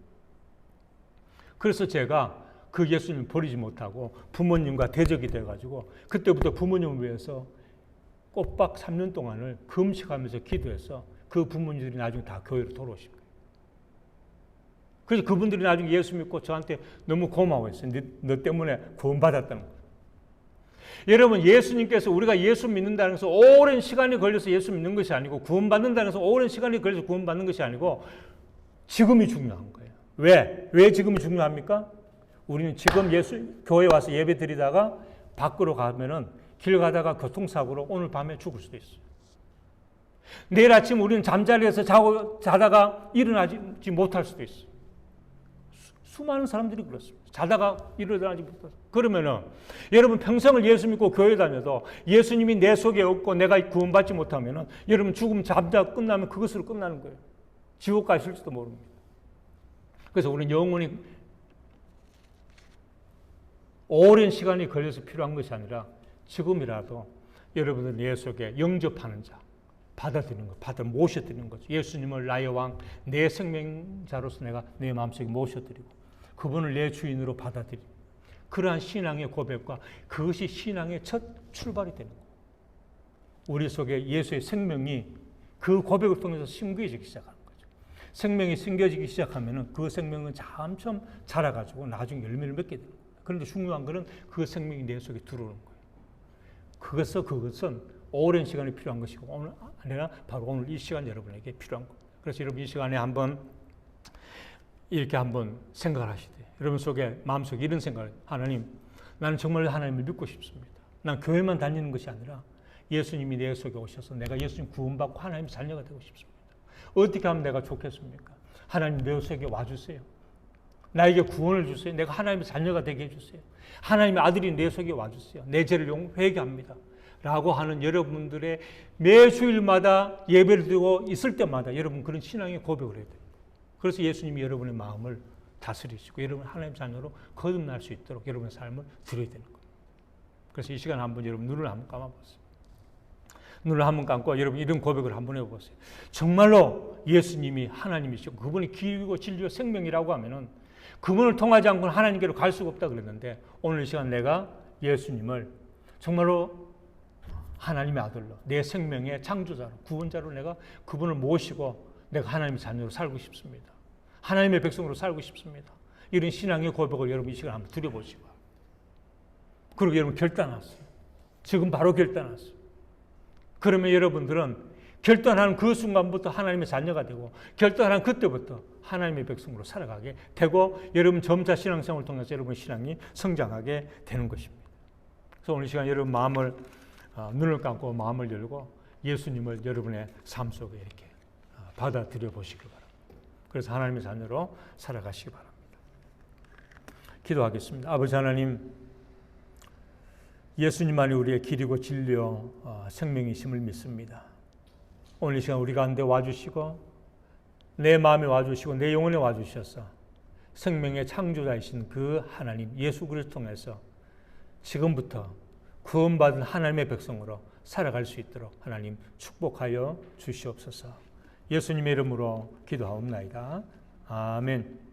그래서 제가 그 예수님을 버리지 못하고 부모님과 대적이 돼가지고 그때부터 부모님을 위해서 꼬박 3년 동안을 금식하면서 기도해서 그 부모님들이 나중에 다 교회로 돌아오신 거예요. 그래서 그분들이 나중에 예수 믿고 저한테 너무 고마워했어요. 너 때문에 구원받았다는 거예요. 여러분, 예수님께서 우리가 예수 믿는다는 것은 오랜 시간이 걸려서 예수 믿는 것이 아니고 구원받는다는 것은 오랜 시간이 걸려서 구원받는 것이 아니고 지금이 중요한 거예요. 왜 지금이 중요합니까? 우리는 지금 교회 와서 예배 드리다가 밖으로 가면은 길 가다가 교통사고로 오늘 밤에 죽을 수도 있어요. 내일 아침 우리는 잠자리에서 자다가 일어나지 못할 수도 있어요. 수많은 사람들이 그렇습니다. 자다가 일어나지 못해서. 그러면은 여러분 평생을 예수 믿고 교회 다녀도 예수님이 내 속에 없고 내가 구원받지 못하면은 여러분 죽음 잠자 끝나면 그것으로 끝나는 거예요. 지옥 가실지도 모릅니다. 그래서 우리는 영원히 오랜 시간이 걸려서 필요한 것이 아니라 지금이라도 여러분들 내 속에 영접하는 자, 받아들이는 것, 모셔드리는 거죠. 예수님을 나의 왕, 내 생명자로서 내가 내 마음속에 모셔드리고 그분을 내 주인으로 받아들이는 그러한 신앙의 고백과 그것이 신앙의 첫 출발이 되는 거예요. 우리 속에 예수의 생명이 그 고백을 통해서 심겨지기 시작하는 거죠. 생명이 심겨지기 시작하면 그 생명은 점점 자라가지고 나중에 열매를 맺게 됩니다. 그런데 중요한 것은 그 생명이 내 속에 들어오는 거예요. 그것은 오랜 시간이 필요한 것이고 오늘 아니라 바로 오늘 이 시간 여러분에게 필요한 겁니다. 그래서 여러분 이 시간에 이렇게 한번 생각을 하시되 여러분 속에 마음속에 이런 생각을 하나님, 나는 정말 하나님을 믿고 싶습니다. 난 교회만 다니는 것이 아니라 예수님이 내 속에 오셔서 내가 예수님 구원받고 하나님의 자녀가 되고 싶습니다. 어떻게 하면 내가 좋겠습니까? 하나님 내 속에 와주세요. 나에게 구원을 주세요. 내가 하나님의 자녀가 되게 해주세요. 하나님의 아들이 내 속에 와주세요. 내 죄를 회개합니다. 라고 하는 여러분들의 매 주일마다 예배를 드리고 있을 때마다 여러분 그런 신앙의 고백을 해야 돼요. 그래서 예수님이 여러분의 마음을 다스리시고 여러분 하나님 자녀로 거듭날 수 있도록 여러분의 삶을 드려야 되는 거예요. 그래서 이 시간 한번 여러분 눈을 한번 감아보세요. 눈을 한번 감고 여러분 이런 고백을 한번 해보세요. 정말로 예수님이 하나님이시고 그분이 길이고 진리고 생명이라고 하면은 그분을 통하지 않고는 하나님께로 갈 수가 없다 그랬는데 오늘 이 시간 내가 예수님을 정말로 하나님의 아들로 내 생명의 창조자로 구원자로 내가 그분을 모시고 내가 하나님의 자녀로 살고 싶습니다. 하나님의 백성으로 살고 싶습니다. 이런 신앙의 고백을 여러분 이 시간 한번 드려보시고 그리고 여러분 결단하세요. 지금 바로 결단하세요. 그러면 여러분들은 결단하는 그 순간부터 하나님의 자녀가 되고 결단하는 그때부터 하나님의 백성으로 살아가게 되고 여러분 점차 신앙생활을 통해서 여러분의 신앙이 성장하게 되는 것입니다. 그래서 오늘 시간 여러분 눈을 감고 마음을 열고 예수님을 여러분의 삶 속에 이렇게 받아들여 보시기 바랍니다. 그래서 하나님의 자녀로 살아가시기 바랍니다. 기도하겠습니다. 아버지 하나님, 예수님만이 우리의 길이고 진리요 생명이심을 믿습니다. 오늘 이 시간 우리 가운데 와주시고 내 마음에 와주시고 내 영혼에 와주셔서 생명의 창조자이신 그 하나님 예수 그리스도 통해서 지금부터 구원받은 하나님의 백성으로 살아갈 수 있도록 하나님 축복하여 주시옵소서. 예수님의 이름으로 기도하옵나이다. 아멘.